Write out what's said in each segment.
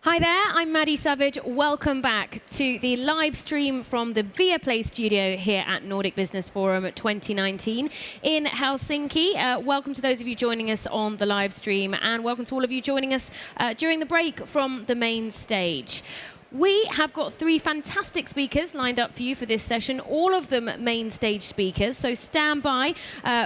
Hi there, I'm Maddie Savage. Welcome back to the live stream from the Viaplay studio here at Nordic Business Forum 2019 in Helsinki. Welcome to those of you joining us on the live stream, and welcome to all of you joining us during the break from the main stage. We have got three fantastic speakers lined up for you for this session, all of them main stage speakers. So stand by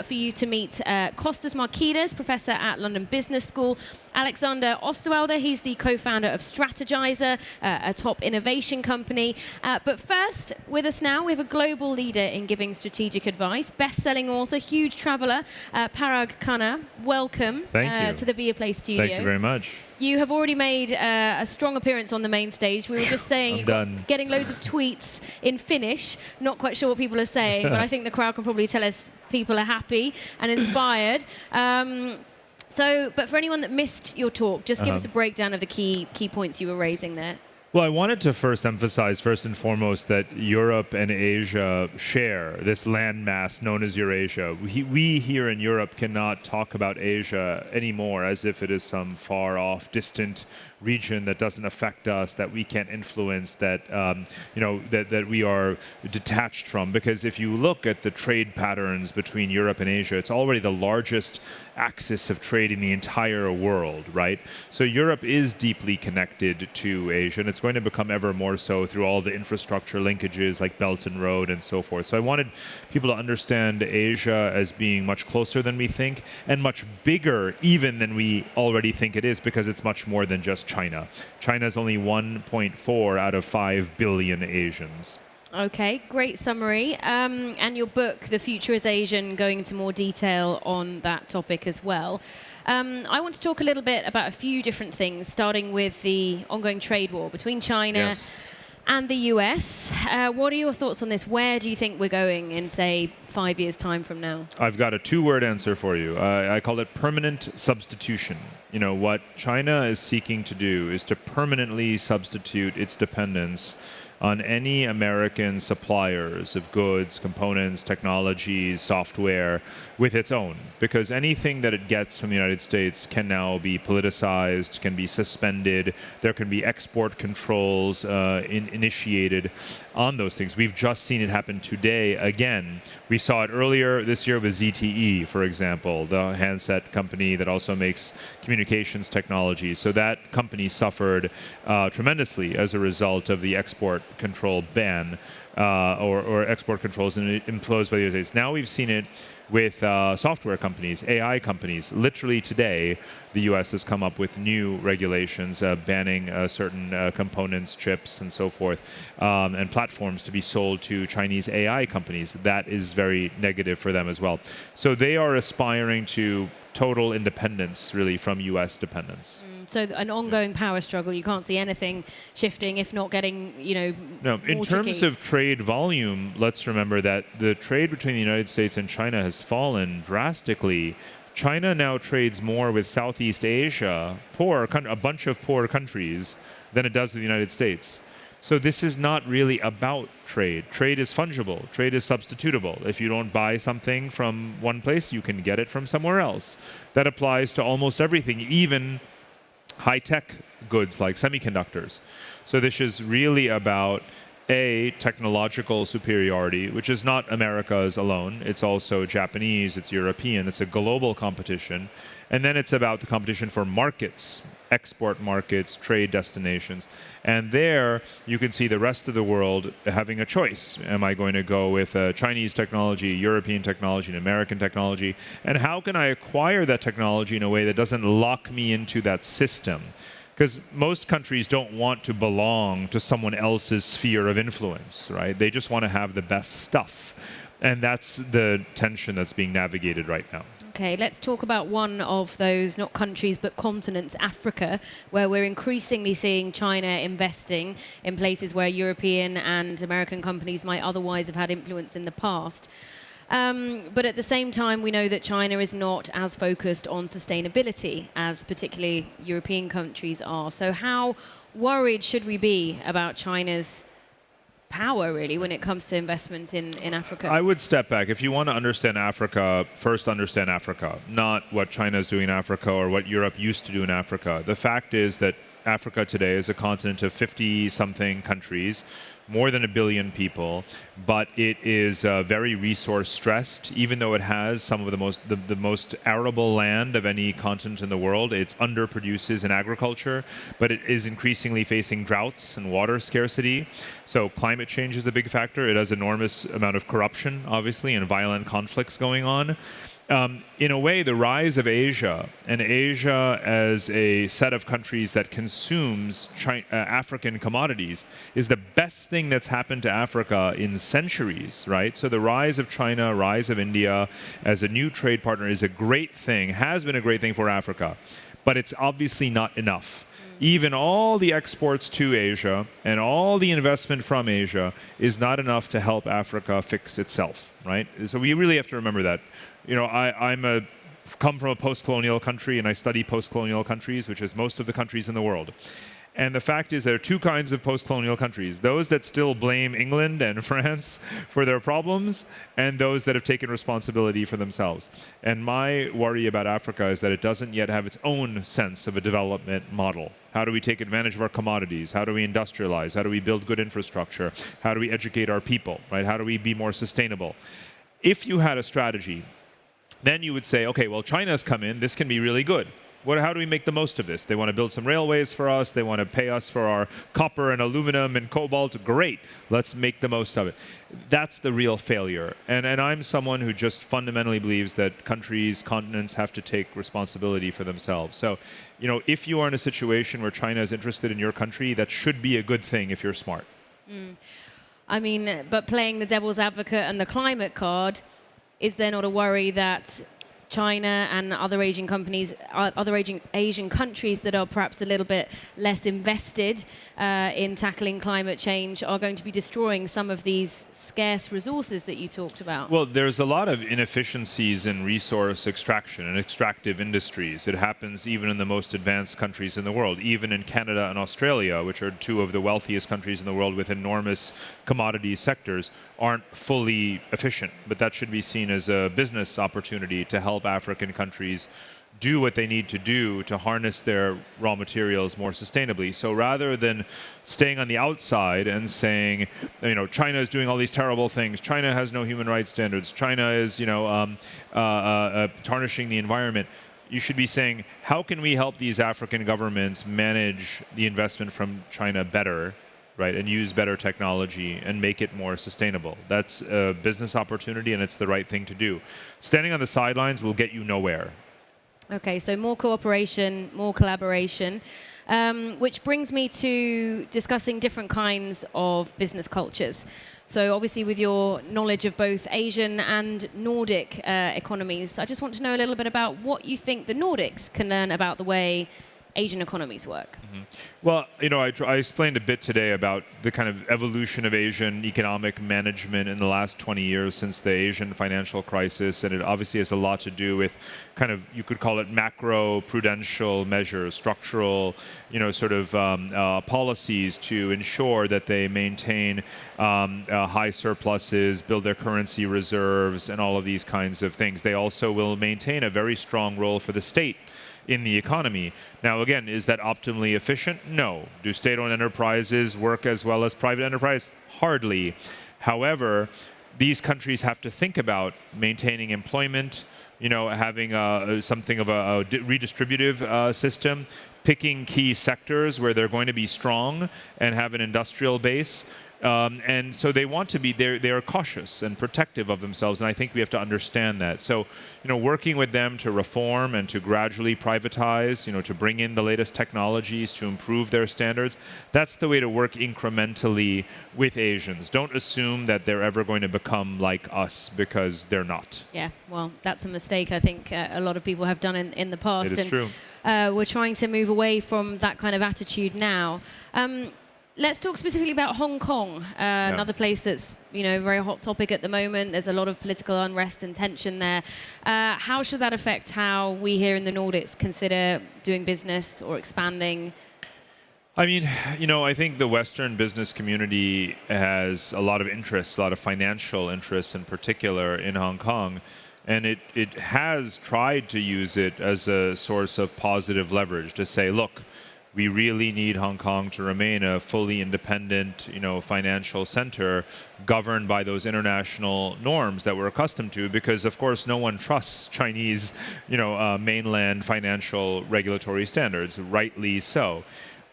for you to meet Costas Markides, professor at London Business School, Alexander Osterwalder, he's the co-founder of Strategizer, a top innovation company. But first, with us now, we have a global leader in giving strategic advice, best-selling author, huge traveler, Parag Khanna. Welcome to the Viaplay studio. Thank you very much. You have already made a strong appearance on the main stage. We were just saying, getting loads of tweets in Finnish. Not quite sure what people are saying, but I think the crowd can probably tell us people are happy and inspired. But for anyone that missed your talk, just give us a breakdown of the key points you were raising there. Well, I wanted to first emphasize, first and foremost, that Europe and Asia share this landmass known as Eurasia. We here in Europe cannot talk about Asia anymore as if it is some far-off, distant region that doesn't affect us, that we can't influence, that that we are detached from. Because if you look at the trade patterns between Europe and Asia, it's already the largest axis of trade in the entire world, right? So Europe is deeply connected to Asia, and it's going to become ever more so through all the infrastructure linkages like Belt and Road and so forth. So I wanted people to understand Asia as being much closer than we think, and much bigger even than we already think it is, because it's much more than just China. China is only 1.4 out of 5 billion Asians. Okay, great summary. And your book, The Future is Asian, going into more detail on that topic as well. I want to talk a little bit about a few different things, starting with the ongoing trade war between China and the US. What are your thoughts on this? Where do you think we're going in, say, 5 years' time from now? I've got a two-word answer for you. I call it permanent substitution. You know, what China is seeking to do is to permanently substitute its dependence on any American suppliers of goods, components, technologies, software with its own. Because anything that it gets from the United States can now be politicized, can be suspended, there can be export controls initiated on those things. We've just seen it happen today again. We saw it earlier this year with ZTE, for example, the handset company that also makes communications technology. So that company suffered tremendously as a result of the export control ban or export controls imposed by the United States. Now we've seen it with software companies, AI companies. Literally today, the US has come up with new regulations banning certain components, chips, and so forth, and platforms to be sold to Chinese AI companies. That is very negative for them as well. So they are aspiring to total independence, really, from US dependence. So an ongoing power struggle. You can't see anything shifting, if not getting, No, in terms of trade volume, let's remember that the trade between the United States and China has fallen drastically. China now trades more with Southeast Asia, a bunch of poor countries, than it does with the United States. So this is not really about trade. Trade is fungible. Trade is substitutable. If you don't buy something from one place, you can get it from somewhere else. That applies to almost everything, even high-tech goods like semiconductors. So this is really about technological superiority, which is not America's alone. It's also Japanese, it's European, it's a global competition. And then it's about the competition for markets, export markets, trade destinations. And there you can see the rest of the world having a choice. Am I going to go with Chinese technology, European technology, and American technology? And how can I acquire that technology in a way that doesn't lock me into that system? Because most countries don't want to belong to someone else's sphere of influence, right? They just want to have the best stuff. And that's the tension that's being navigated right now. Okay, let's talk about one of those, not countries, but continents, Africa, where we're increasingly seeing China investing in places where European and American companies might otherwise have had influence in the past. But at the same time, we know that China is not as focused on sustainability as particularly European countries are. So how worried should we be about China's power, really, when it comes to investment in Africa? I would step back. If you want to understand Africa, first understand Africa, not what China is doing in Africa or what Europe used to do in Africa. The fact is that Africa today is a continent of 50-something countries, more than 1 billion people, but it is very resource stressed. Even though it has some of the most arable land of any continent in the world, it underproduces in agriculture, but it is increasingly facing droughts and water scarcity. So climate change is a big factor. It has enormous amount of corruption, obviously, and violent conflicts going on. In a way, the rise of Asia, and Asia as a set of countries that consumes African commodities, is the best thing that's happened to Africa in centuries, right? So the rise of China, rise of India as a new trade partner is a great thing, has been a great thing for Africa, but it's obviously not enough. Even all the exports to Asia and all the investment from Asia is not enough to help Africa fix itself, right? So we really have to remember that. You know, I'm come from a post-colonial country, and I study post-colonial countries, which is most of the countries in the world. And the fact is there are two kinds of post-colonial countries: those that still blame England and France for their problems, and those that have taken responsibility for themselves. And my worry about Africa is that it doesn't yet have its own sense of a development model. How do we take advantage of our commodities? How do we industrialize? How do we build good infrastructure? How do we educate our people, right? How do we be more sustainable? If you had a strategy, then you would say, okay, well, China's come in, this can be really good. How do we make the most of this? They want to build some railways for us, they want to pay us for our copper and aluminum and cobalt. Great, let's make the most of it. That's the real failure. And I'm someone who just fundamentally believes that countries, continents have to take responsibility for themselves. So, you know, if you are in a situation where China is interested in your country, that should be a good thing if you're smart. I mean, but playing the devil's advocate and the climate card, is there not a worry that China and other Asian countries that are perhaps a little bit less invested in tackling climate change are going to be destroying some of these scarce resources that you talked about? Well, there's a lot of inefficiencies in resource extraction and extractive industries. It happens even in the most advanced countries in the world, even in Canada and Australia, which are two of the wealthiest countries in the world with enormous commodity sectors, aren't fully efficient. But that should be seen as a business opportunity to help African countries do what they need to do to harness their raw materials more sustainably. So rather than staying on the outside and saying, you know, China is doing all these terrible things, China has no human rights standards, China is, you know, tarnishing the environment, you should be saying, how can we help these African governments manage the investment from China better, right, and use better technology and make it more sustainable? That's a business opportunity, and it's the right thing to do. Standing on the sidelines will get you nowhere. Okay, so more cooperation, more collaboration, which brings me to discussing different kinds of business cultures. So obviously with your knowledge of both Asian and Nordic economies, I just want to know a little bit about what you think the Nordics can learn about the way Asian economies work. Well, you know, I explained a bit today about the kind of evolution of Asian economic management in the last 20 years since the Asian financial crisis, and it obviously has a lot to do with kind of, you could call it macro prudential measures, structural, you know, sort of policies to ensure that they maintain high surpluses, build their currency reserves, and all of these kinds of things. They also will maintain a very strong role for the state in the economy. Now, again, is that optimally efficient? No. Do state-owned enterprises work as well as private enterprise? Hardly. However, these countries have to think about maintaining employment, you know, having something of a redistributive system, picking key sectors where they're going to be strong and have an industrial base. And so they want to be, they are cautious and protective of themselves, and I think we have to understand that. So, you know, working with them to reform and to gradually privatize, you know, to bring in the latest technologies to improve their standards, that's the way to work incrementally with Asians. Don't assume that they're ever going to become like us, because they're not. Yeah, well, that's a mistake I think a lot of people have done in the past. It is true. We're trying to move away from that kind of attitude now. Let's talk specifically about Hong Kong, another place that's, you know, very hot topic at the moment. There's a lot of political unrest and tension there. How should that affect how we here in the Nordics consider doing business or expanding? I mean, you know, I think the Western business community has a lot of interests, a lot of financial interests in particular in Hong Kong. And it has tried to use it as a source of positive leverage to say, look, we really need Hong Kong to remain a fully independent, financial center governed by those international norms that we're accustomed to, because of course no one trusts Chinese, mainland financial regulatory standards, rightly so.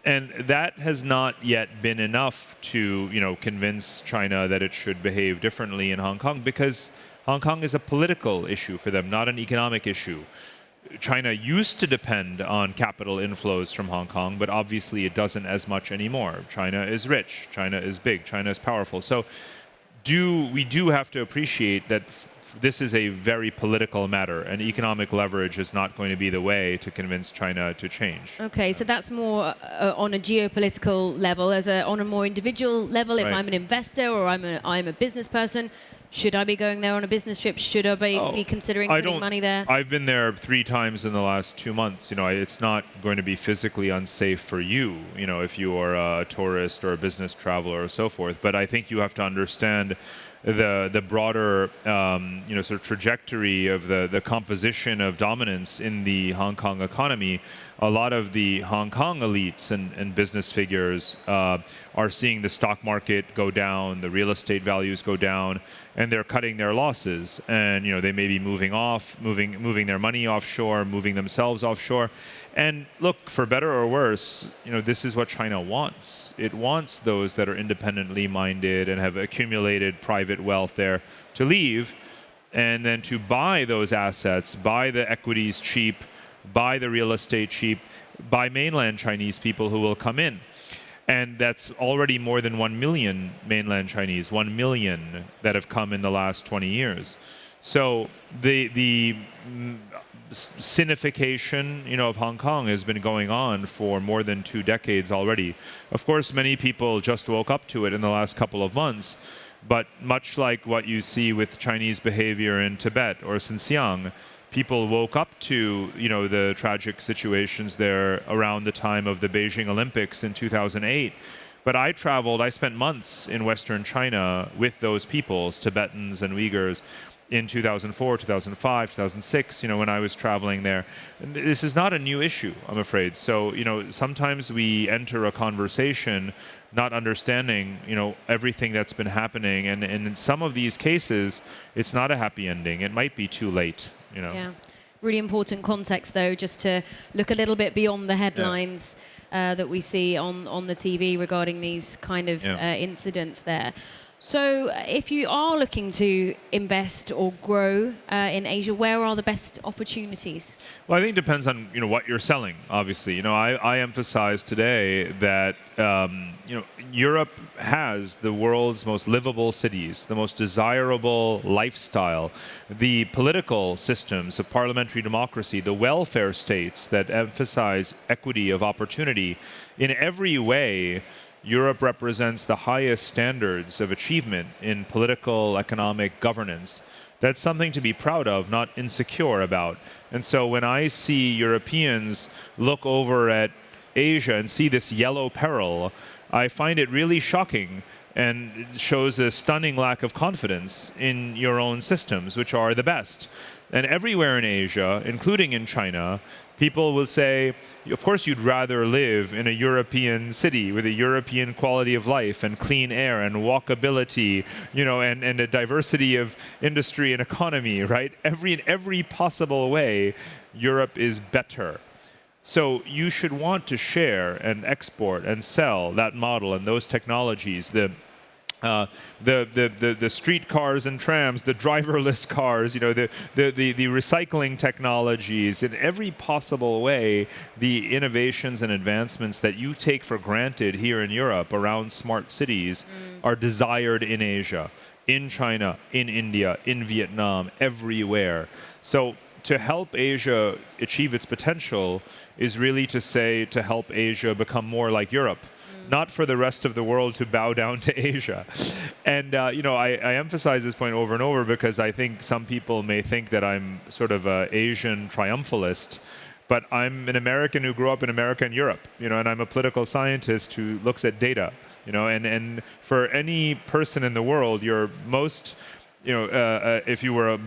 And that has not yet been enough to, convince China that it should behave differently in Hong Kong, because Hong Kong is a political issue for them, not an economic issue. China used to depend on capital inflows from Hong Kong, but obviously it doesn't as much anymore. China is rich, China is big, China is powerful. So we do have to appreciate that this is a very political matter, and economic leverage is not going to be the way to convince China to change. Okay, so that's more on a geopolitical level. On a more individual level, if Right. I'm an investor or I'm a business person, should I be going there on a business trip? Should I be considering putting money there? I've been there 3 times in the last 2 months. It's not going to be physically unsafe for you, if you are a tourist or a business traveler or so forth. But I think you have to understand the broader, sort of trajectory of the composition of dominance in the Hong Kong economy. A lot of the Hong Kong elites and business figures are seeing the stock market go down, the real estate values go down, and they're cutting their losses. And they may be moving their money offshore, moving themselves offshore. And look, for better or worse, this is what China wants. It wants those that are independently minded and have accumulated private wealth there to leave, and then to buy those assets, buy the equities cheap, buy the real estate cheap, buy mainland Chinese people who will come in. And that's already more than 1 million mainland Chinese, 1 million that have come in the last 20 years. So the Sinification, of Hong Kong has been going on for more than 2 decades already. Of course, many people just woke up to it in the last couple of months, but much like what you see with Chinese behavior in Tibet or Xinjiang, people woke up to, the tragic situations there around the time of the Beijing Olympics in 2008. But I spent months in Western China with those peoples, Tibetans and Uyghurs, in 2004, 2005, 2006, when I was traveling there. This is not a new issue, I'm afraid. So, sometimes we enter a conversation not understanding, everything that's been happening. And in some of these cases, it's not a happy ending. It might be too late, Yeah. Really important context, though, just to look a little bit beyond the headlines that we see on the TV regarding these kind of incidents there. So if you are looking to invest or grow in Asia, where are the best opportunities? Well, I think it depends on what you're selling. Obviously, I emphasize today that Europe has the world's most livable cities, the most desirable lifestyle, the political systems of parliamentary democracy, the welfare states that emphasize equity of opportunity. In every way, Europe represents the highest standards of achievement in political, economic governance. That's something to be proud of, not insecure about. And so when I see Europeans look over at Asia and see this yellow peril, I find it really shocking, and it shows a stunning lack of confidence in your own systems, which are the best. And everywhere in Asia, including in China, people will say, of course you'd rather live in a European city with a European quality of life and clean air and walkability, and a diversity of industry and economy, right? In every possible way, Europe is better. So you should want to share and export and sell that model and those technologies, the streetcars and trams, the driverless cars, the recycling technologies, in every possible way, the innovations and advancements that you take for granted here in Europe around smart cities are desired in Asia, in China, in India, in Vietnam, everywhere. So to help Asia achieve its potential is really to help Asia become more like Europe. Not for the rest of the world to bow down to Asia. And, I emphasize this point over and over because I think some people may think that I'm sort of an Asian triumphalist, but I'm an American who grew up in America and Europe, and I'm a political scientist who looks at data, and for any person in the world, you're most, if you were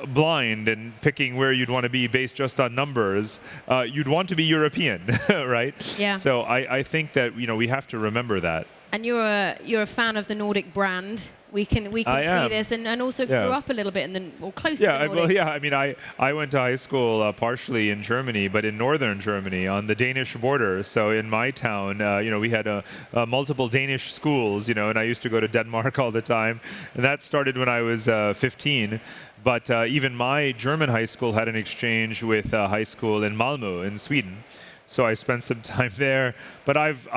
blind and picking where you'd want to be based just on numbers, you'd want to be European, right? Yeah. So I think that we have to remember that. And you're a fan of the Nordic brand. We can see this, and also grew up a little bit close to the Nordics. Well, yeah. I mean, I went to high school partially in Germany, but in northern Germany on the Danish border. So in my town, we had multiple Danish schools, and I used to go to Denmark all the time. And that started when I was 15. But even my German high school had an exchange with a high school in Malmö in Sweden. So I spent some time there, but I've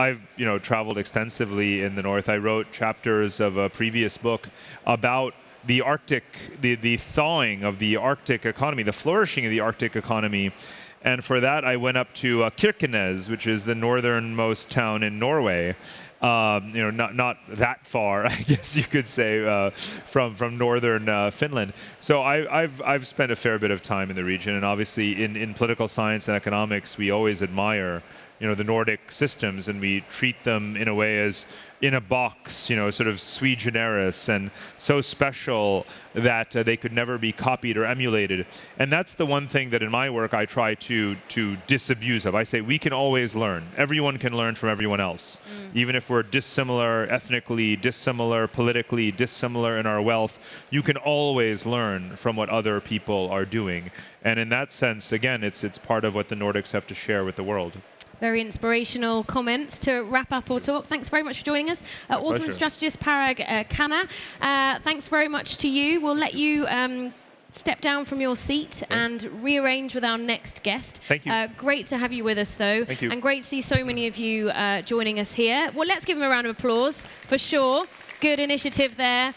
traveled extensively in the north. I wrote chapters of a previous book about the Arctic, the thawing of the Arctic economy, the flourishing of the Arctic economy. And for that, I went up to Kirkenes, which is the northernmost town in Norway. Not that far, I guess you could say, from northern Finland. So I've spent a fair bit of time in the region, and obviously in political science and economics, we always admire the Nordic systems, and we treat them in a way as in a box, sort of sui generis and so special that they could never be copied or emulated. And that's the one thing that in my work I try to disabuse of. I say we can always learn. Everyone can learn from everyone else. Even if we're dissimilar ethnically, dissimilar politically, dissimilar in our wealth, you can always learn from what other people are doing. And in that sense, again, it's part of what the Nordics have to share with the world. Very inspirational comments to wrap up our talk. Thanks very much for joining us. Author and strategist Parag Khanna, thanks very much to you. We'll let you step down from your seat and rearrange with our next guest. Thank you. Great to have you with us, though. Thank you. And great to see so many of you joining us here. Well, let's give him a round of applause, for sure. Good initiative there.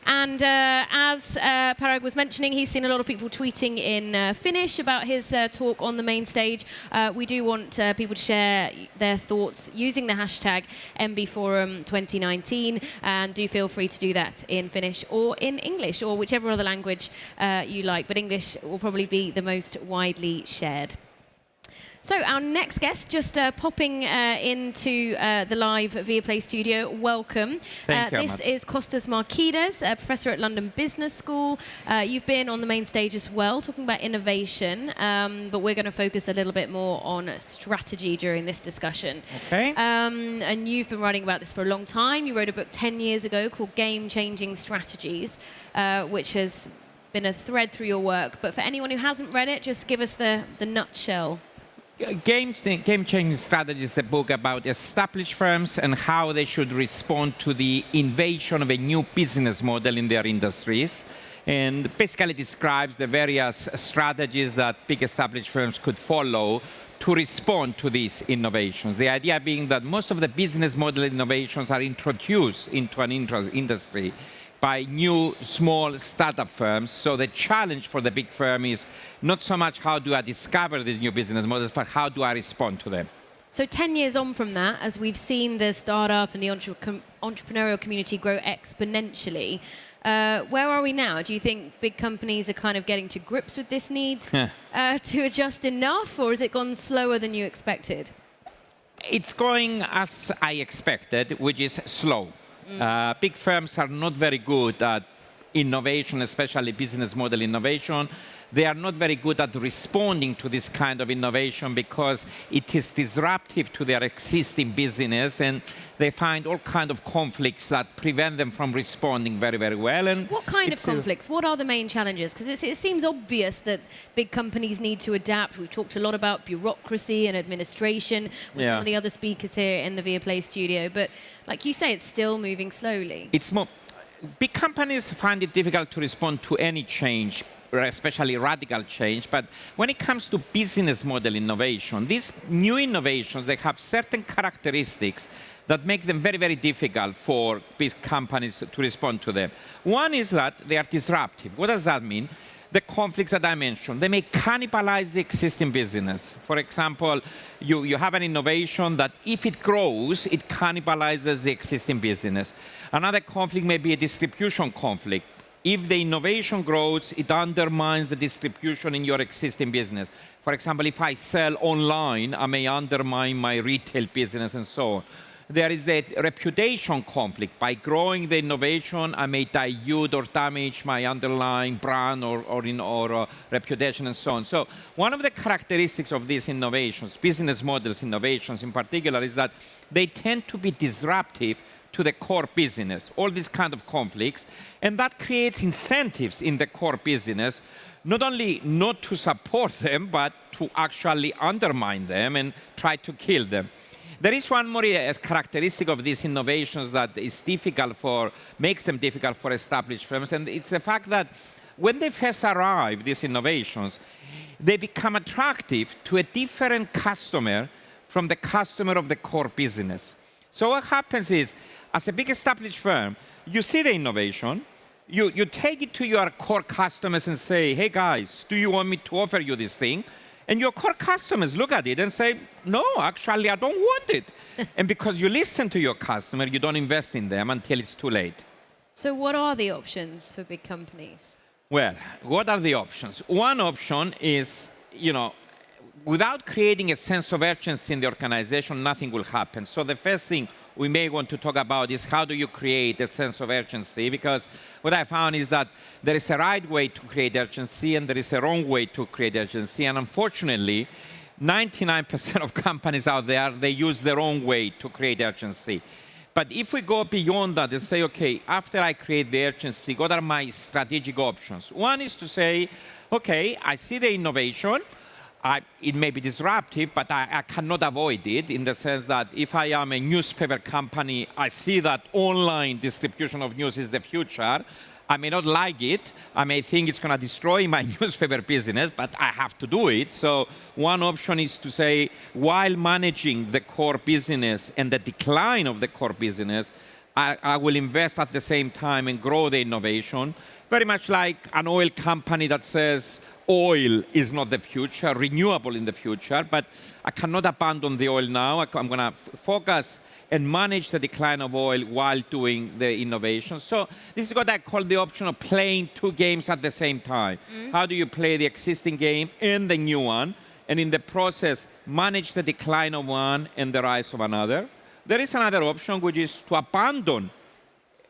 And as Parag was mentioning, he's seen a lot of people tweeting in Finnish about his talk on the main stage. We do want people to share their thoughts using the hashtag MBForum 2019, and do feel free to do that in Finnish or in English or whichever other language you like, but English will probably be the most widely shared. So our next guest, just popping into the live Viaplay studio, welcome. Thank you, this is Costas Markides, a professor at London Business School. You've been on the main stage as well, talking about innovation, but we're going to focus a little bit more on strategy during this discussion. Okay. And you've been writing about this for a long time. You wrote a book 10 years ago called Game Changing Strategies, which has been a thread through your work. But for anyone who hasn't read it, just give us the nutshell. Game Changing Strategy is a book about established firms and how they should respond to the invasion of a new business model in their industries. And basically describes the various strategies that big established firms could follow to respond to these innovations. The idea being that most of the business model innovations are introduced into an industry by new, small startup firms. So the challenge for the big firm is not so much how do I discover these new business models, but how do I respond to them. So 10 years on from that, as we've seen the startup and the entrepreneurial community grow exponentially, where are we now? Do you think big companies are kind of getting to grips with this need to adjust enough, or has it gone slower than you expected? It's going as I expected, which is slow. Big firms are not very good at innovation, especially business model innovation. They are not very good at responding to this kind of innovation because it is disruptive to their existing business, and they find all kinds of conflicts that prevent them from responding very, very well. And what kind of conflicts? What are the main challenges? Because it seems obvious that big companies need to adapt. We've talked a lot about bureaucracy and administration with some of the other speakers here in the Viaplay studio. But like you say, it's still moving slowly. It's more. Big companies find it difficult to respond to any change, especially radical change. But when it comes to business model innovation, these new innovations, they have certain characteristics that make them very, very difficult for big companies to respond to them. One is that they are disruptive. What does that mean? The conflicts that I mentioned, they may cannibalize the existing business. For example, you have an innovation that if it grows, it cannibalizes the existing business. Another conflict may be a distribution conflict. If the innovation grows, it undermines the distribution in your existing business. For example, if I sell online, I may undermine my retail business and so on. there is the reputation conflict. By growing the innovation, I may dilute or damage my underlying brand or reputation and so on. So one of the characteristics of these innovations, business models innovations in particular, is that they tend to be disruptive to the core business, all these kind of conflicts. And that creates incentives in the core business, not only not to support them, but to actually undermine them and try to kill them. There is one more characteristic of these innovations that is makes them difficult for established firms, and it's the fact that when they first arrive, these innovations, they become attractive to a different customer from the customer of the core business. So what happens is, as a big established firm, you see the innovation, you take it to your core customers and say, hey guys, do you want me to offer you this thing? And your core customers look at it and say, no, actually, I don't want it. And because you listen to your customer, you don't invest in them until it's too late. So what are the options for big companies? Well, what are the options? One option is, without creating a sense of urgency in the organization, nothing will happen. So the first thing we may want to talk about is how do you create a sense of urgency? Because what I found is that there is a right way to create urgency and there is a wrong way to create urgency. And unfortunately, 99% of companies out there, they use the wrong way to create urgency. But if we go beyond that and say, okay, after I create the urgency, what are my strategic options? One is to say, okay, I see the innovation. It may be disruptive, but I cannot avoid it in the sense that if I am a newspaper company, I see that online distribution of news is the future. I may not like it. I may think it's going to destroy my newspaper business, but I have to do it. So one option is to say, while managing the core business and the decline of the core business, I will invest at the same time and grow the innovation. Very much like an oil company that says, oil is not the future, renewable in the future, but I cannot abandon the oil now. I'm going to focus and manage the decline of oil while doing the innovation. So this is what I call the option of playing two games at the same time. How do you play the existing game and the new one, and in the process, manage the decline of one and the rise of another? There is another option, which is to abandon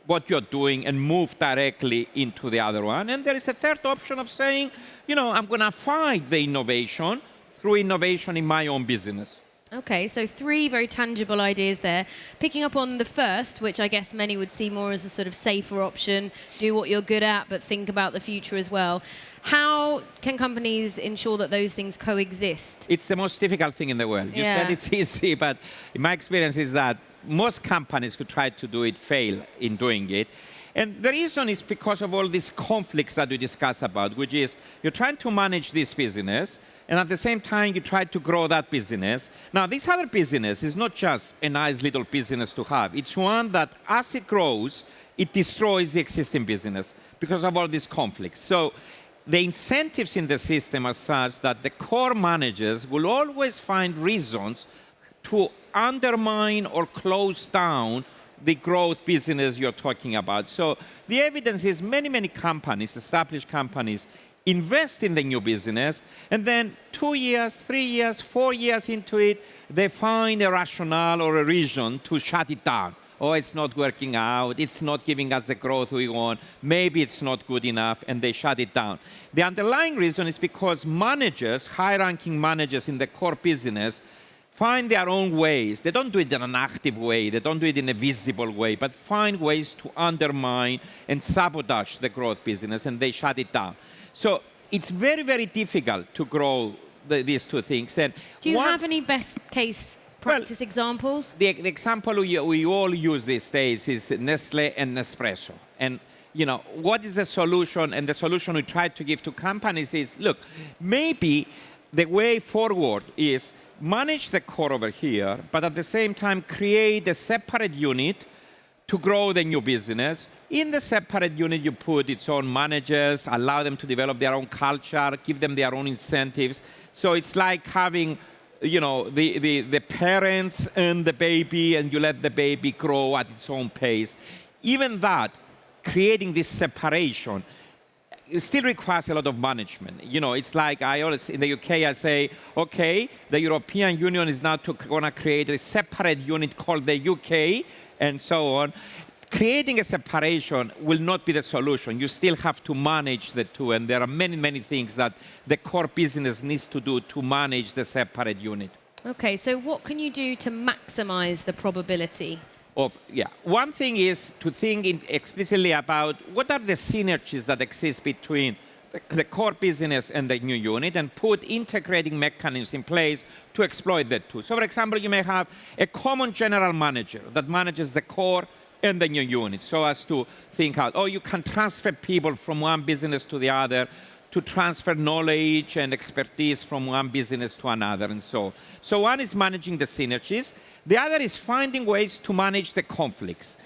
what you're doing and move directly into the other one. And there is a third option of saying, I'm going to find the innovation through innovation in my own business. Okay, so three very tangible ideas there. Picking up on the first, which I guess many would see more as a sort of safer option, do what you're good at, but think about the future as well. How can companies ensure that those things coexist? It's the most difficult thing in the world. You said it's easy, but in my experience is that most companies who try to do it fail in doing it. And the reason is because of all these conflicts that we discuss about, which is you're trying to manage this business, and at the same time, you try to grow that business. Now, this other business is not just a nice little business to have. It's one that, as it grows, it destroys the existing business because of all these conflicts. So the incentives in the system are such that the core managers will always find reasons to undermine or close down the growth business you're talking about. So the evidence is many companies, established companies, invest in the new business, and then 2 years, 3 years, 4 years into it, they find a rationale or a reason to shut it down. Oh, it's not working out, it's not giving us the growth we want, maybe it's not good enough, and they shut it down. The underlying reason is because managers, high-ranking managers in the core business, find their own ways. They don't do it in an active way, they don't do it in a visible way, but find ways to undermine and sabotage the growth business, and they shut it down. So it's very difficult to grow these two things. And do you have any best case practice examples? The example we all use these days is Nestle and Nespresso. And what is the solution? And the solution we try to give to companies is, look, maybe the way forward is manage the core over here, but at the same time create a separate unit to grow the new business. In the separate unit, you put its own managers, allow them to develop their own culture, give them their own incentives. So it's like having, the parents and the baby, and you let the baby grow at its own pace. Even that, creating this separation, it still requires a lot of management. It's like I always, in the UK, I say, okay, the European Union is now going to create a separate unit called the UK, and so on. Creating a separation will not be the solution. You still have to manage the two, and there are many, many things that the core business needs to do to manage the separate unit. Okay, so what can you do to maximize the probability? One thing is to think explicitly about what are the synergies that exist between the core business and the new unit, and put integrating mechanisms in place to exploit the two. So, for example, you may have a common general manager that manages the core and the new unit, so as to think out, you can transfer people from one business to the other, to transfer knowledge and expertise from one business to another, and so on. So one is managing the synergies. The other is finding ways to manage the conflicts.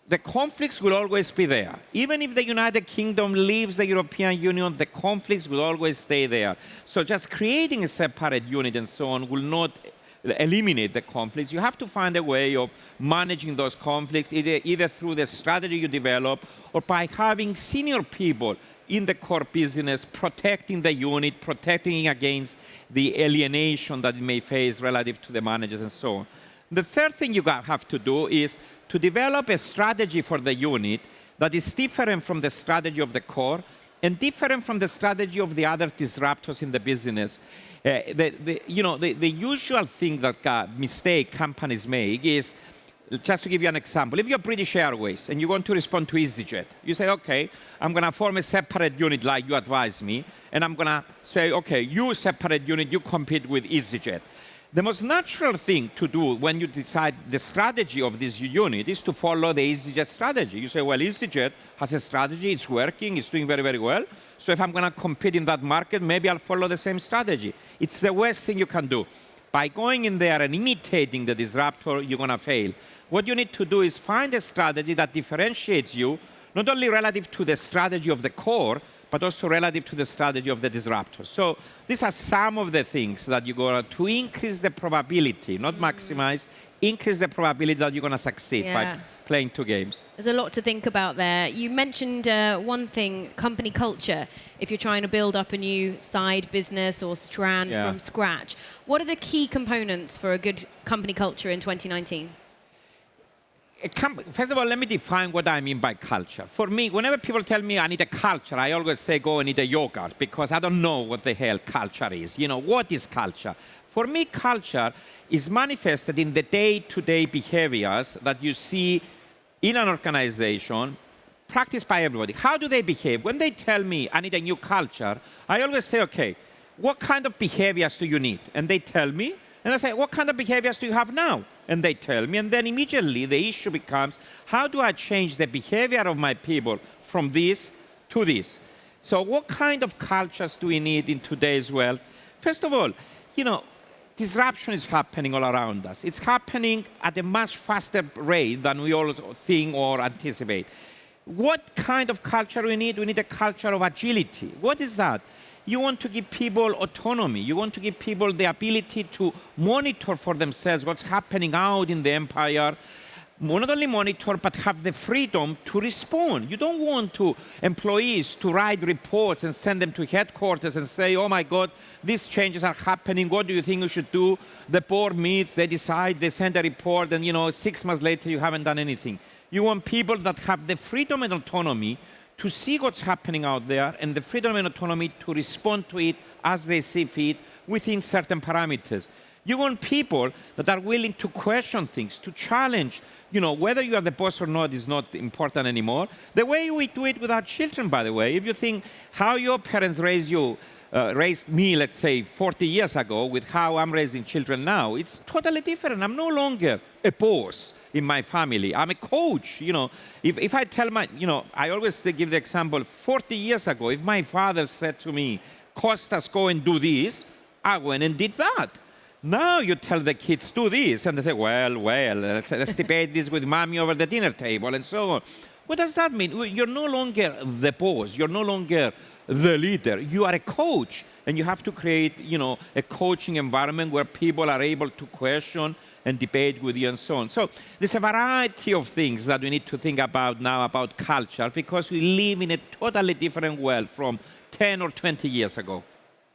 The conflicts will always be there. Even if the United Kingdom leaves the European Union, the conflicts will always stay there. So just creating a separate unit and so on will not eliminate the conflicts. You have to find a way of managing those conflicts, either through the strategy you develop or by having senior people in the core business protecting the unit, protecting against the alienation that it may face relative to the managers and so on. The third thing you have to do is to develop a strategy for the unit that is different from the strategy of the core and different from the strategy of the other disruptors in the business. The usual thing that mistake companies make is, just to give you an example, if you're British Airways and you want to respond to EasyJet, you say, okay, I'm going to form a separate unit like you advised me, and I'm going to say, okay, you separate unit, you compete with EasyJet. The most natural thing to do when you decide the strategy of this unit is to follow the EasyJet strategy. You say, well, EasyJet has a strategy, it's working, it's doing very, very well. So if I'm going to compete in that market, maybe I'll follow the same strategy. It's the worst thing you can do. By going in there and imitating the disruptor, you're going to fail. What you need to do is find a strategy that differentiates you, not only relative to the strategy of the core, but also relative to the strategy of the disruptor. So these are some of the things that you're going to increase the probability, not maximize, increase the probability that you're going to succeed by playing two games. There's a lot to think about there. You mentioned one thing, company culture, if you're trying to build up a new side business or strand from scratch. What are the key components for a good company culture in 2019? First of all, let me define what I mean by culture. For me, whenever people tell me I need a culture, I always say go and eat a yogurt, because I don't know what the hell culture is. What is culture? For me, culture is manifested in the day-to-day behaviors that you see in an organization, practiced by everybody. How do they behave? When they tell me I need a new culture, I always say, okay, what kind of behaviors do you need? And they tell me, and I say, what kind of behaviors do you have now? And they tell me, and then immediately the issue becomes, how do I change the behavior of my people from this to this? So what kind of cultures do we need in today's world? First of all, disruption is happening all around us. It's happening at a much faster rate than we all think or anticipate. What kind of culture we need? We need a culture of agility. What is that? You want to give people autonomy. You want to give people the ability to monitor for themselves what's happening out in the empire. Not only monitor, but have the freedom to respond. You don't want employees to write reports and send them to headquarters and say, oh my God, these changes are happening. What do you think we should do? The board meets, they decide, they send a report, and 6 months later you haven't done anything. You want people that have the freedom and autonomy to see what's happening out there, and the freedom and autonomy to respond to it as they see fit within certain parameters. You want people that are willing to question things, to challenge. Whether you are the boss or not is not important anymore. The way we do it with our children, by the way, if you think how your parents raised me, let's say, 40 years ago with how I'm raising children now, it's totally different. I'm no longer a boss in my family. I'm a coach. If I tell I always give the example, 40 years ago, if my father said to me, Costas, go and do this, I went and did that. Now you tell the kids, do this, and they say, well, let's debate this with mommy over the dinner table, and so on. What does that mean? You're no longer the boss. You're no longer the leader. You are a coach, and you have to create, a coaching environment where people are able to question and debate with you and so on. So there's a variety of things that we need to think about now about culture, because we live in a totally different world from 10 or 20 years ago.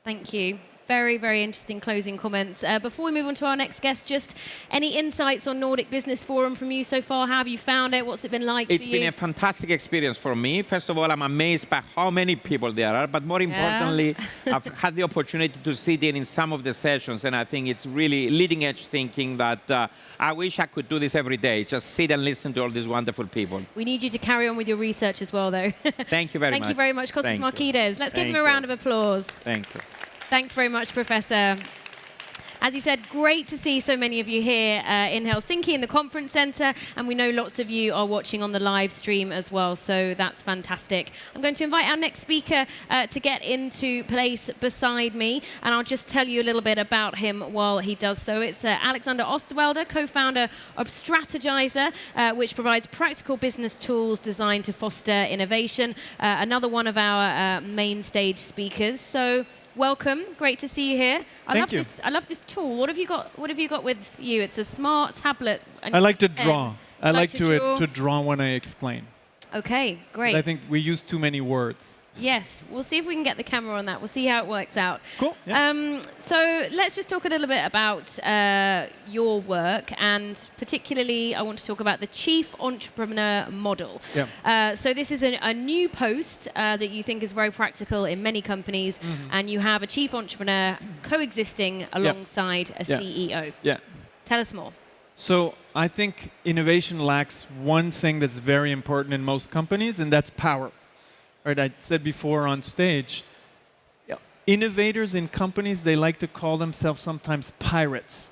Thank you. Very, very interesting closing comments. Before we move on to our next guest, just any insights on Nordic Business Forum from you so far? How have you found it? What's it been like for you? It's been a fantastic experience for me. First of all, I'm amazed by how many people there are, but more importantly, I've had the opportunity to sit in some of the sessions, and I think it's really leading-edge thinking that I wish I could do this every day, just sit and listen to all these wonderful people. We need you to carry on with your research as well, though. Thank you very much. Thank you very much, Costas Markides. Let's give him a round of applause. Thank you. Thanks very much, Professor. As he said, great to see so many of you here in Helsinki in the conference center, and we know lots of you are watching on the live stream as well, so that's fantastic. I'm going to invite our next speaker to get into place beside me, and I'll just tell you a little bit about him while he does so. It's Alexander Osterwalder, co-founder of Strategizer, which provides practical business tools designed to foster innovation. Another one of our main stage speakers. So, welcome. Great to see you here. I love this tool. What have you got? What have you got with you? It's a smart tablet. I like to draw. I like to draw when I explain. Okay, great. But I think we use too many words. Yes, we'll see if we can get the camera on that. We'll see how it works out. Cool. Yeah. So let's just talk a little bit about your work, and particularly I want to talk about the Chief Entrepreneur model. Yeah. So this is a new post that you think is very practical in many companies, and you have a Chief Entrepreneur coexisting alongside a CEO. Yeah. Tell us more. So I think innovation lacks one thing that's very important in most companies, and that's power. Right, I said before on stage, innovators in companies, they like to call themselves sometimes pirates.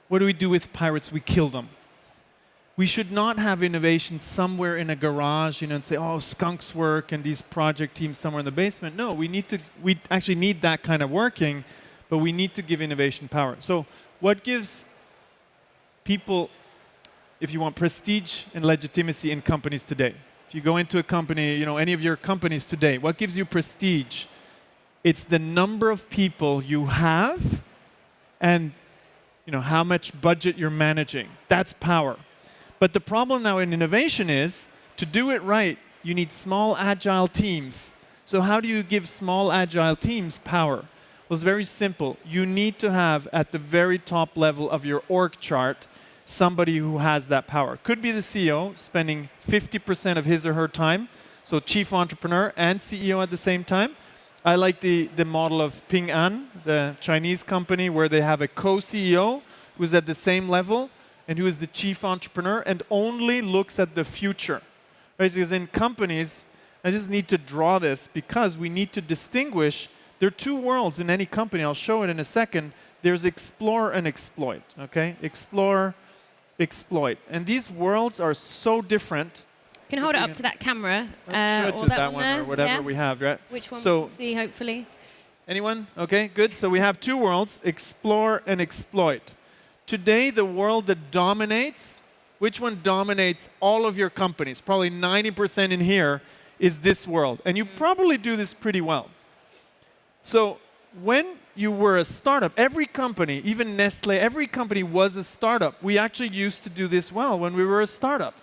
What do we do with pirates? We kill them. We should not have innovation somewhere in a garage, and say, oh, skunks work and these project teams somewhere in the basement. No, we actually need that kind of working, but we need to give innovation power. So what gives people, if you want, prestige and legitimacy in companies today? If you go into a company, any of your companies today, what gives you prestige? It's the number of people you have and how much budget you're managing. That's power. But the problem now in innovation is, to do it right, you need small, agile teams. So how do you give small, agile teams power? Well, it's very simple. You need to have, at the very top level of your org chart, somebody who has that power. Could be the CEO, spending 50% of his or her time, so chief entrepreneur and CEO at the same time. I like the model of Ping An, the Chinese company, where they have a co-CEO who's at the same level and who is the chief entrepreneur and only looks at the future. Right? Because in companies, I just need to draw this because we need to distinguish. There are two worlds in any company. I'll show it in a second. There's explore and exploit. Okay, explore, exploit, and these worlds are so different. You can hold it up to that camera. Or that one or whatever we have, right? Which one we can see, hopefully. Anyone? Okay, good. So we have two worlds, explore and exploit. Today, the world that dominates, which one dominates all of your companies? Probably 90% in here is this world. And you probably do this pretty well. So when you were a startup, every company, even Nestle, every company was a startup. We actually used to do this well when we were a startup.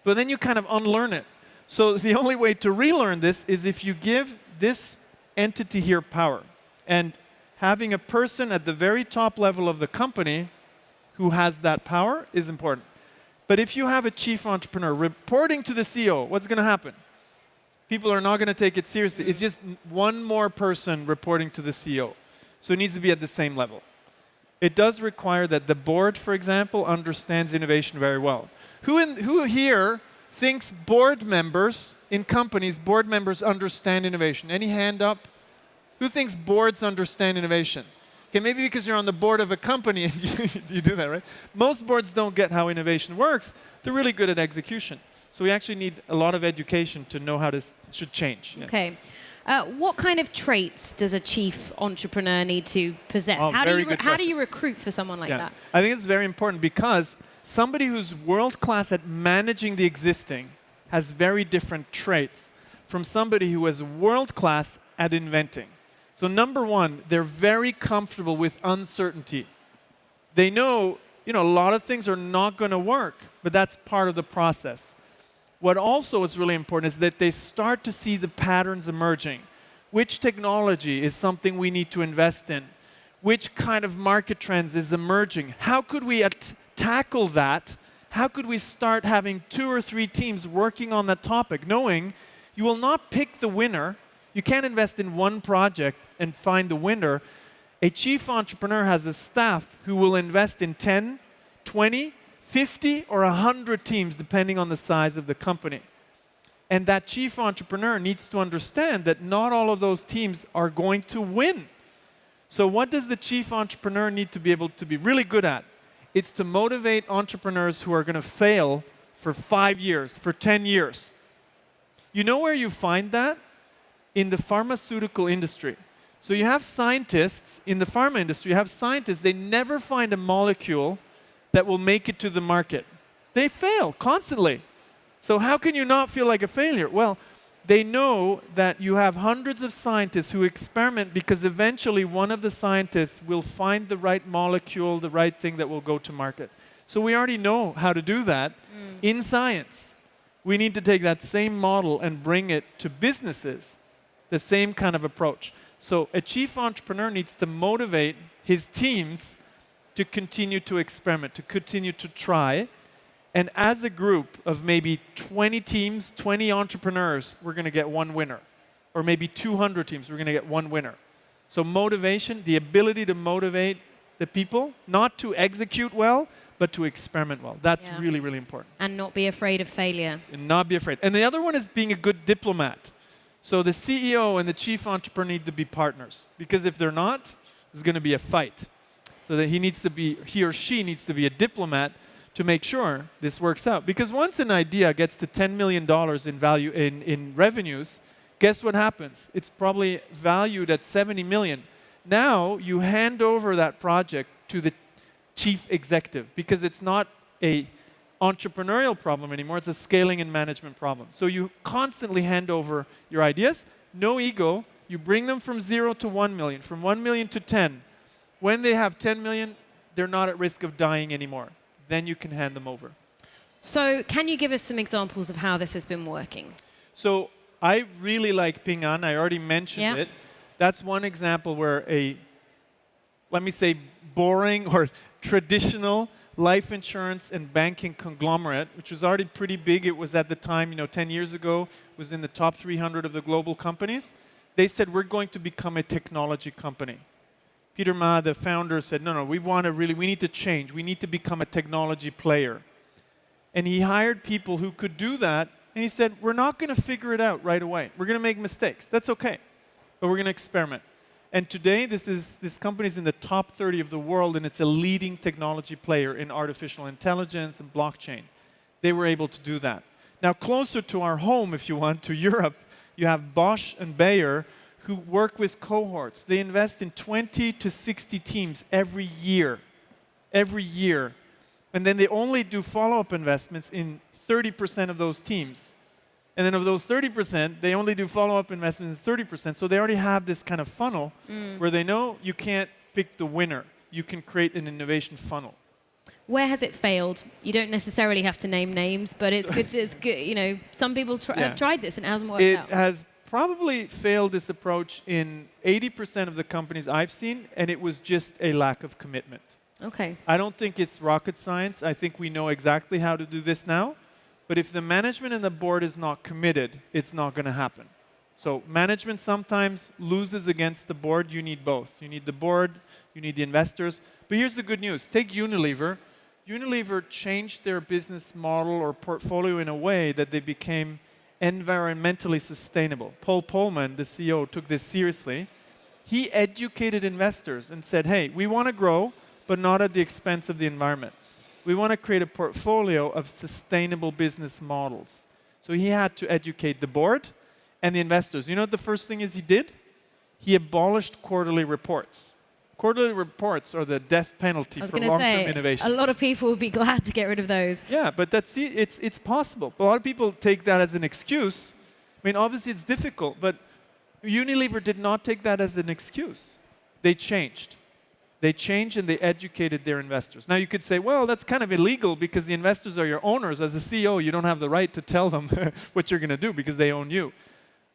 But then you kind of unlearn it. So the only way to relearn this is if you give this entity here power. And having a person at the very top level of the company who has that power is important. But if you have a chief entrepreneur reporting to the CEO, what's going to happen? People are not going to take it seriously. It's just one more person reporting to the CEO. So it needs to be at the same level. It does require that the board, for example, understands innovation very well. Who here thinks board members in companies, board members understand innovation? Any hand up? Who thinks boards understand innovation? Okay, maybe because you're on the board of a company and you do that, right? Most boards don't get how innovation works. They're really good at execution. So we actually need a lot of education to know how this should change. Yeah. Okay. What kind of traits does a chief entrepreneur need to possess? Oh, how do you recruit for someone like that? I think it's very important because somebody who's world-class at managing the existing has very different traits from somebody who is world-class at inventing. So number one, they're very comfortable with uncertainty. They know, a lot of things are not going to work, but that's part of the process. What also is really important is that they start to see the patterns emerging. Which technology is something we need to invest in? Which kind of market trends is emerging? How could we tackle that? How could we start having 2 or 3 teams working on that topic, knowing you will not pick the winner. You can't invest in one project and find the winner. A chief entrepreneur has a staff who will invest in 10, 20, 50, or 100 teams, depending on the size of the company. And that chief entrepreneur needs to understand that not all of those teams are going to win. So what does the chief entrepreneur need to be able to be really good at? It's to motivate entrepreneurs who are going to fail for 5 years, for 10 years. You know where you find that? In the pharmaceutical industry. So you have scientists in the pharma industry, you have scientists, they never find a molecule that will make it to the market. They fail constantly. So how can you not feel like a failure? Well, they know that you have hundreds of scientists who experiment because eventually one of the scientists will find the right molecule, the right thing that will go to market. So we already know how to do that in science. We need to take that same model and bring it to businesses, the same kind of approach. So a chief entrepreneur needs to motivate his teams to continue to experiment, to continue to try. And as a group of maybe 20 teams, 20 entrepreneurs, we're going to get one winner. Or maybe 200 teams, we're going to get one winner. So motivation, the ability to motivate the people, not to execute well, but to experiment well. That's really, really important. And not be afraid of failure. And not be afraid. And the other one is being a good diplomat. So the CEO and the chief entrepreneur need to be partners. Because if they're not, there's going to be a fight. So that he or she needs to be a diplomat to make sure this works out. Because once an idea gets to $10 million in value in revenues, guess what happens? It's probably valued at 70 million. Now you hand over that project to the chief executive because it's not a entrepreneurial problem anymore, it's a scaling and management problem. So you constantly hand over your ideas, no ego, you bring them from 0 to 1 million, from 1 million to 10. When they have 10 million, they're not at risk of dying anymore. Then you can hand them over. So can you give us some examples of how this has been working? So I really like Ping An, I already mentioned it. That's one example where let me say, boring or traditional life insurance and banking conglomerate, which was already pretty big. It was at the time, 10 years ago, was in the top 300 of the global companies. They said, we're going to become a technology company. Peter Ma, the founder, said, no, we need to change. We need to become a technology player. And he hired people who could do that. And he said, we're not going to figure it out right away. We're going to make mistakes. That's okay. But we're going to experiment. And today, this company is in the top 30 of the world, and it's a leading technology player in artificial intelligence and blockchain. They were able to do that. Now, closer to our home, if you want, to Europe, you have Bosch and Bayer, who work with cohorts. They invest in 20 to 60 teams every year. Every year. And then they only do follow-up investments in 30% of those teams. And then of those 30%, they only do follow-up investments in 30%. So they already have this kind of funnel where they know you can't pick the winner. You can create an innovation funnel. Where has it failed? You don't necessarily have to name names, but it's good. Some people have tried this and it hasn't worked out. It has probably failed this approach in 80% of the companies I've seen, and it was just a lack of commitment. Okay. I don't think it's rocket science. I think we know exactly how to do this now. But if the management and the board is not committed, it's not going to happen. So management sometimes loses against the board. You need both. You need the board, you need the investors. But here's the good news. Take Unilever. Unilever changed their business model or portfolio in a way that they became environmentally sustainable. Paul Polman, the CEO, took this seriously. He educated investors and said, hey, we want to grow, but not at the expense of the environment. We want to create a portfolio of sustainable business models. So he had to educate the board and the investors. You know what the first thing is he did? He abolished quarterly reports. Quarterly reports are the death penalty I was for going to long-term say, innovation. a lot of people would be glad to get rid of those. Yeah, but it's possible. A lot of people take that as an excuse. I mean, obviously it's difficult, but Unilever did not take that as an excuse. They changed. They changed and they educated their investors. Now you could say, well, that's kind of illegal because the investors are your owners. As a CEO, you don't have the right to tell them what you're going to do because they own you.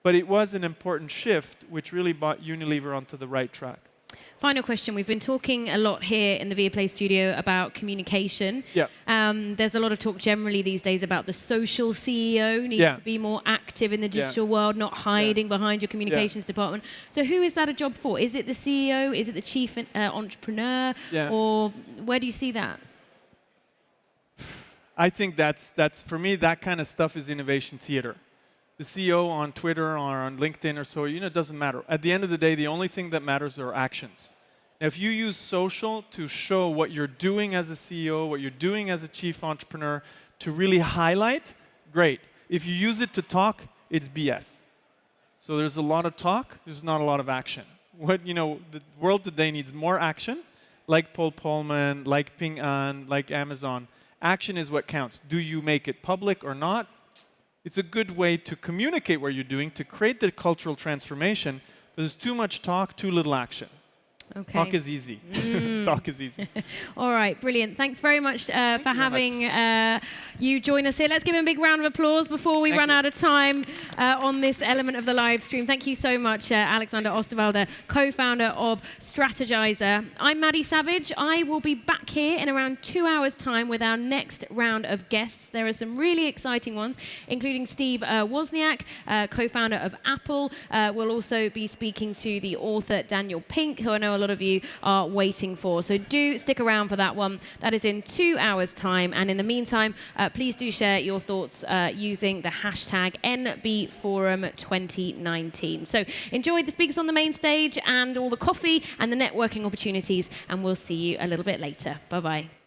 But it was an important shift which really brought Unilever onto the right track. Final question. We've been talking a lot here in the Viaplay studio about communication. Yeah. There's a lot of talk generally these days about the social CEO needs to be more active in the digital world, not hiding behind your communications department. So who is that a job for? Is it the CEO? Is it the chief entrepreneur? Or where do you see that? I think that's for me, that kind of stuff is innovation theater. The CEO on Twitter or on LinkedIn or so, it doesn't matter. At the end of the day, the only thing that matters are actions. Now, if you use social to show what you're doing as a CEO, what you're doing as a chief entrepreneur, to really highlight, great. If you use it to talk, it's BS. So there's a lot of talk, there's not a lot of action. The world today needs more action, like Paul Polman, like Ping An, like Amazon. Action is what counts. Do you make it public or not? It's a good way to communicate what you're doing, to create the cultural transformation. But there's too much talk, too little action. Okay. Talk is easy. Talk is easy. All right, brilliant. Thanks very much for having you join us here. Let's give him a big round of applause before we run out of time on this element of the live stream. Thank you so much, Alexander Osterwalder, co-founder of Strategyzer. I'm Maddie Savage. I will be back here in around 2 hours' time with our next round of guests. There are some really exciting ones, including Steve Wozniak, co-founder of Apple. We'll also be speaking to the author Daniel Pink, who I know a lot of you are waiting for. So do stick around for that one. That is in 2 hours' time. And in the meantime, please do share your thoughts using the hashtag NBForum2019. So enjoy the speakers on the main stage and all the coffee and the networking opportunities. And we'll see you a little bit later. Bye-bye.